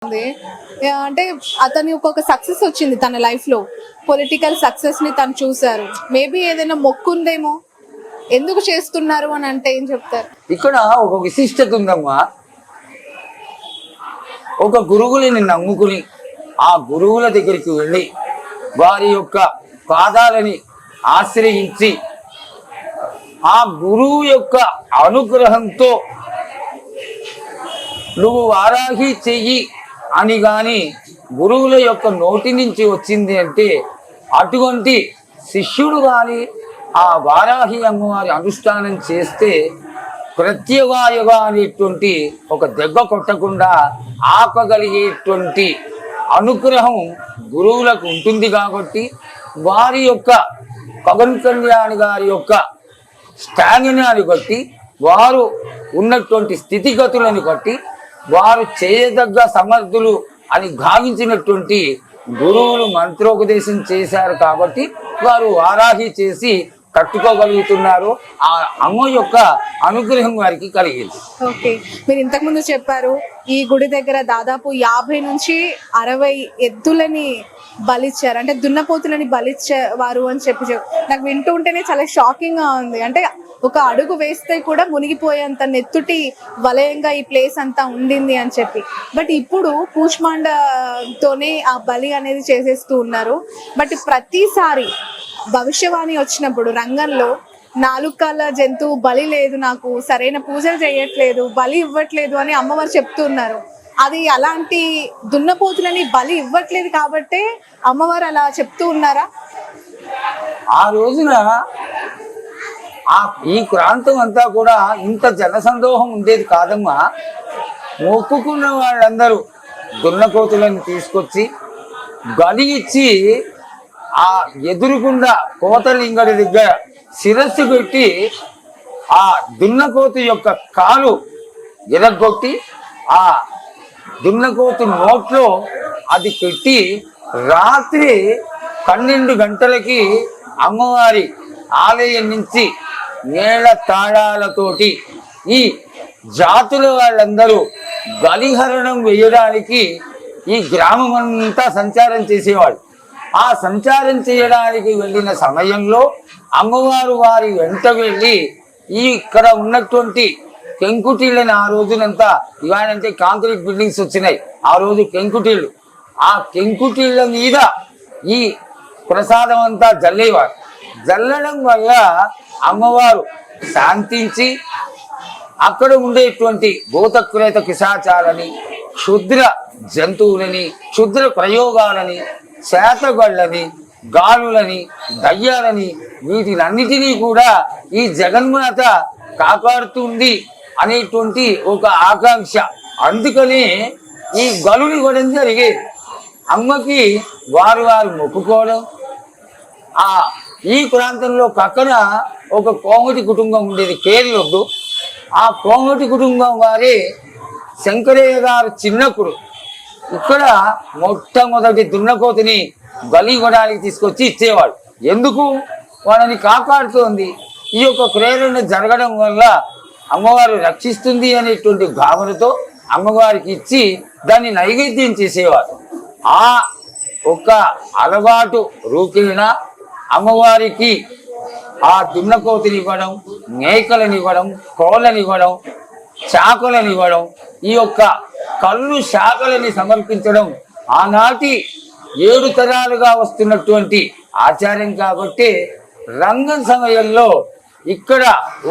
ఉంది. అంటే అతని ఒక సక్సెస్ వచ్చింది తన లైఫ్ లో. పొలిటికల్ సక్సెస్ ని తను చూసారు. మేబీ ఏదైనా మొక్కుందేమో. ఎందుకు చేస్తున్నారు అని అంటే ఏం చెప్తారు? ఇక్కడ ఒక విశిష్టత ఉందమ్మా. ఒక గురువుని నమ్ముకుని ఆ గురువుల దగ్గరికి వెళ్ళి వారి యొక్క పాదాలని ఆశ్రయించి ఆ గురువు యొక్క అనుగ్రహంతో నువ్వు వారాహి చెయ్యి అని గాని గురువుల యొక్క నోటి నుంచి వచ్చింది అంటే అటువంటి శిష్యుడు కానీ ఆ వారాహి అమ్మవారి అనుష్ఠానం చేస్తే ప్రత్యవాయుగా అనేటువంటి ఒక దెబ్బ కొట్టకుండా ఆపగలిగేటువంటి అనుగ్రహం గురువులకు ఉంటుంది. కాబట్టి వారి యొక్క పవన్ కళ్యాణ్ గారి యొక్క స్టామినాని బట్టి, వారు ఉన్నటువంటి స్థితిగతులను బట్టి, వారు చేయదగ్గ సమర్థులు అని భావించినటువంటి గురువులు మంత్రోపదేశం చేశారు. కాబట్టి వారు వారాహి చేసి కట్టుకోగలుగుతున్నారు. ఆ అమ్మ యొక్క అనుగ్రహం వారికి కలిగింది. ఓకే, మీరు ఇంతకు ముందు చెప్పారు ఈ గుడి దగ్గర దాదాపు 50 నుంచి 60 ఎద్దులని బలిచ్చారు, అంటే దున్నపోతులని బలిచ్చేవారు అని చెప్పి నాకు వింటూ ఉంటేనే చాలా షాకింగ్ గా ఉంది. అంటే ఒక అడుగు వేస్తే కూడా మునిగిపోయేంత నెత్తుటి వలయంగా ఈ ప్లేస్ అంతా ఉండింది అని చెప్పి. బట్ ఇప్పుడు కూష్మాండతోనే ఆ బలి అనేది చేసేస్తూ ఉన్నారు. బట్ ప్రతిసారి భవిష్యవాణి వచ్చినప్పుడు రంగంలో 4 కాళ్ళ జంతువు బలి లేదు, నాకు సరైన పూజలు చేయట్లేదు, బలి ఇవ్వట్లేదు అని అమ్మవారు చెప్తున్నారు. అది అలాంటి దున్నపోతులని బలి ఇవ్వట్లేదు కాబట్టే అమ్మవారు అలా చెప్తూ ఉన్నారా? ఆ రోజున ఈ ప్రాంతం అంతా కూడా ఇంత జనసందోహం ఉండేది కాదమ్మా. మొక్కుకున్న వాళ్ళందరూ దున్నపోతులను తీసుకొచ్చి బలి ఇచ్చి ఆ ఎదురుకుండా కోతలింగడి దగ్గర శిరస్సు పెట్టి ఆ దున్నకోతు యొక్క కాలు ఎరగొట్టి ఆ దున్నకోతు నోట్లో అది పెట్టి రాత్రి 12 గంటలకి అమ్మవారి ఆలయం నుంచి నేల తాళాలతోటి ఈ జాతుల వాళ్ళందరూ బలిహరణం వేయడానికి ఈ గ్రామం అంతా సంచారం చేసేవాడు. ఆ సంచారం చేయడానికి వెళ్ళిన సమయంలో అమ్మవారు వారి వెంట వెళ్ళి ఇక్కడ ఉన్నటువంటి పెంకుటిళ్ళని, ఆ రోజునంతా ఇవాళంటే కాంక్రీట్ బిల్డింగ్స్ వచ్చినాయి, ఆ రోజు పెంకుటిళ్ళు, ఆ పెంకుటిళ్ళ మీద ఈ ప్రసాదం అంతా జల్లేవారు. జల్లడం వల్ల అమ్మవారు శాంతించి అక్కడ ఉండేటువంటి భూతక్రేత పిశాచాలని, క్షుద్ర జంతువులని, క్షుద్ర ప్రయోగాలని, శాతగళ్ళని, గాలులని, దయ్యాలని, వీటినన్నిటినీ కూడా ఈ జగన్మాత కాపాడుతుంది అనేటువంటి ఒక ఆకాంక్ష. అందుకని ఈ గలుని ఇవ్వడం జరిగేది. అమ్మకి వారు మొక్కుకోవడం. ఈ ప్రాంతంలో పక్కన ఒక కోమటి కుటుంబం ఉండేది, కేర్లొద్దు. ఆ కోమటి కుటుంబం వారి శంకరయ్య గారు చిన్నప్పుడు ఇక్కడ మొట్టమొదటి దున్నకోతిని బలి ఇవ్వడానికి తీసుకొచ్చి ఇచ్చేవాడు. ఎందుకు? వాళ్ళని కాపాడుతోంది. ఈ యొక్క ప్రేరణ జరగడం వల్ల అమ్మవారు రక్షిస్తుంది అనేటువంటి భావనతో అమ్మవారికి ఇచ్చి దాన్ని నైవేద్యం చేసేవారు. ఆ ఒక అలవాటు రూపేణ అమ్మవారికి ఆ దున్నకోతిని ఇవ్వడం, మేకలను ఇవ్వడం, కోళ్ళని ఇవ్వడం, శాఖలను ఇవ్వడం, ఈ యొక్క కళ్ళు శాఖలని సమర్పించడం ఆనాటి 7 తరాలుగా వస్తున్నటువంటి ఆచారం. కాబట్టి రంగం సమయంలో ఇక్కడ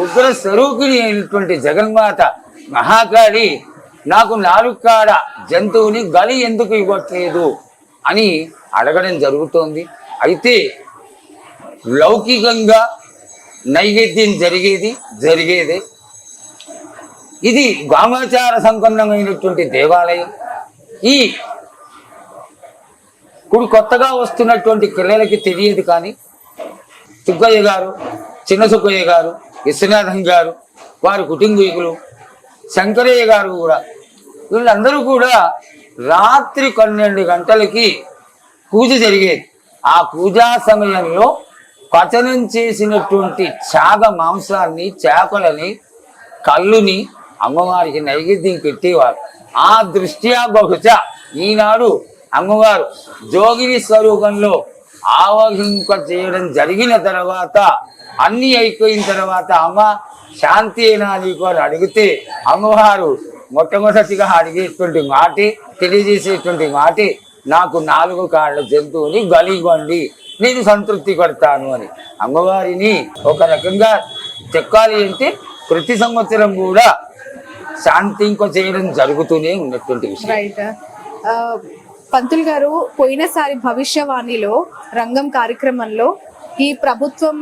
ఉగ్ర స్వరూపిణి అయినటువంటి జగన్మాత మహాకాళి నాకు 4 కాడ జంతువుని బలి ఎందుకు ఇవ్వట్లేదు అని అడగడం జరుగుతోంది. అయితే లౌకికంగా నైవేద్యం జరిగేదే. ఇది వామాచార సంపన్నమైనటువంటి దేవాలయం. ఈ ఇప్పుడు కొత్తగా వస్తున్నటువంటి పిల్లలకి తెలియదు. కానీ సుబ్బయ్య గారు, చిన్న సుబ్బయ్య గారు, విశ్వనాథం గారు, వారి కుటుంబీకులు, శంకరయ్య గారు కూడా, వీళ్ళందరూ కూడా రాత్రి 12 గంటలకి పూజ జరిగేది. ఆ పూజా సమయంలో పచనం చేసినటువంటి చాగ మాంసాన్ని, చేపలని, కళ్ళుని అమ్మవారికి నైవేద్యం పెట్టేవారు. ఆ దృష్ట్యా బహుశా ఈనాడు అమ్మవారు జోగిని స్వరూపంలో ఆవహింప చేయడం జరిగిన తర్వాత అన్ని అయిపోయిన తర్వాత అమ్మ శాంతి అయినా నీకు అని అడిగితే అమ్మవారు మొట్టమొదటిగా అడిగేటువంటి మాటే, తెలియజేసేటువంటి మాటే, నాకు 4 కాళ్ళ జంతువుని బలిగొండి నేను సంతృప్తి పడతాను అని. అమ్మవారిని ఒక రకంగా చెక్కాలి అంటే ప్రతి సంవత్సరం కూడా శాంతింప చేయడం జరుగుతూనే ఉన్నటువంటి విషయం. రైట్. పంతులు గారు, పోయినసారి భవిష్యవాణిలో రంగం కార్యక్రమంలో ఈ ప్రభుత్వం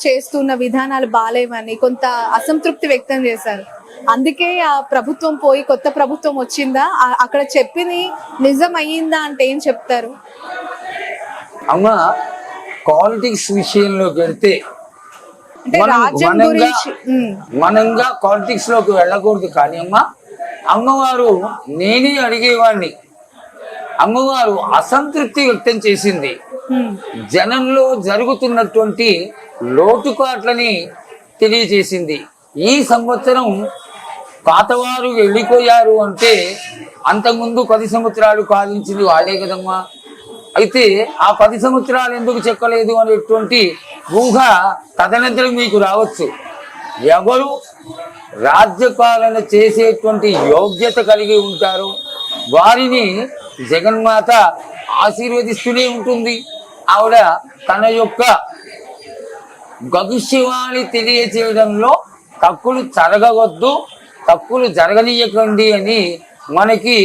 చేస్తున్న విధానాలు బాలేవని కొంత అసంతృప్తి వ్యక్తం చేశారు. అందుకే ఆ ప్రభుత్వం పోయి కొత్త ప్రభుత్వం వచ్చిందా, అక్కడ చెప్పింది నిజం అయ్యిందా అంటే ఏం చెప్తారు? అమ్మ, పాలిటిక్స్ విషయంలోకి వెళ్తే అంటే రాజ్యం గురించి మనంగా పాలిటిక్స్ లోకి వెళ్ళకూడదు. కానీ అమ్మవారు నేనే అడిగేవాడిని. అమ్మవారు అసంతృప్తి వ్యక్తం చేసింది. జనంలో జరుగుతున్నటువంటి లోటుపాట్లని తెలియజేసింది. ఈ సంవత్సరం పాతవారు వెళ్ళిపోయారు అంటే అంతకుముందు 10 సంవత్సరాలు పాలించింది వాళ్ళే కదమ్మా. అయితే ఆ 10 సంవత్సరాలు ఎందుకు చెక్కలేదు అనేటువంటి ఊహ తదనంతరం మీకు రావచ్చు. ఎవరు రాజ్యపాలన చేసేటువంటి యోగ్యత కలిగి ఉంటారో వారిని జగన్మాత ఆశీర్వదిస్తూనే ఉంటుంది. ఆవిడ తన యొక్క భవిష్యవాణి తెలియచేయడంలో తప్పులు జరగవద్దు, తప్పులు జరగనీయకండి అని మనకి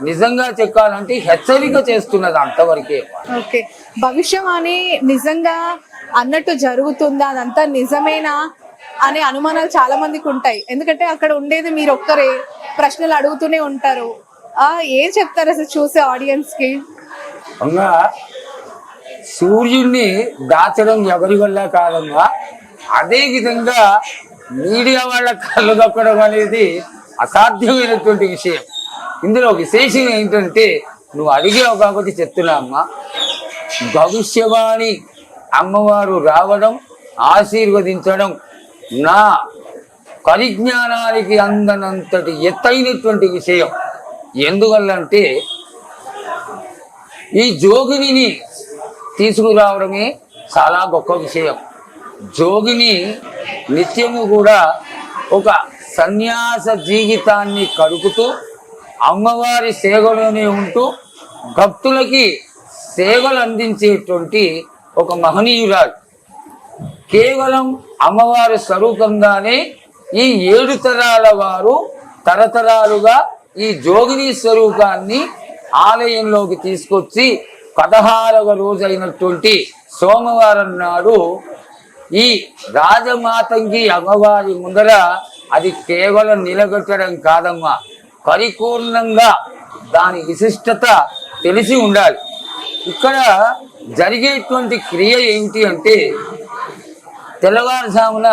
నిజంగా చెప్పాలంటే హెచ్చరిక చేస్తున్నది అంతవరకే. ఓకే, భవిష్యవాణి నిజంగా అన్నట్టు జరుగుతుందా, అదంతా నిజమేనా అనే అనుమానాలు చాలా మందికి ఉంటాయి. ఎందుకంటే అక్కడ ఉండేది మీరు ఒక్కరే, ప్రశ్నలు అడుగుతూనే ఉంటారు. ఏం చెప్తారు అసలు చూసే ఆడియన్స్ కి? సూర్యుడిని దాచడం ఎవరి వల్ల కాదమ్మా. అదే విధంగా మీడియా వాళ్ళ కళ్ళు దొక్కడం అనేది అసాధ్యమైనటువంటి విషయం. ఇందులో విశేషం ఏంటంటే నువ్వు అడిగావు కాబట్టి చెప్తున్నా అమ్మా. భవిష్యవాణి అమ్మవారు రావడం, ఆశీర్వదించడం నా పరిజ్ఞానానికి అందనంతటి ఎత్తైనటువంటి విషయం. ఎందువల్లంటే ఈ జోగిని తీసుకురావడమే చాలా గొప్ప విషయం. జోగిని నిత్యము కూడా ఒక సన్యాస జీవితాన్ని గడుపుతూ అమ్మవారి సేవలోనే ఉంటూ భక్తులకి సేవలు అందించేటువంటి ఒక మహనీయురాలు. కేవలం అమ్మవారి స్వరూపంగానే ఈ 7 తరాల వారు తరతరాలుగా ఈ జోగిని స్వరూపాన్ని ఆలయంలోకి తీసుకొచ్చి 16వ రోజైనటువంటి సోమవారం నాడు ఈ రాజమాతంగి అమ్మవారి ముందర అది కేవలం నిలబెట్టడం కాదమ్మా, పరిపూర్ణంగా దాని విశిష్టత తెలిసి ఉండాలి. ఇక్కడ జరిగేటువంటి క్రియ ఏమిటి అంటే తెల్లవారుజామున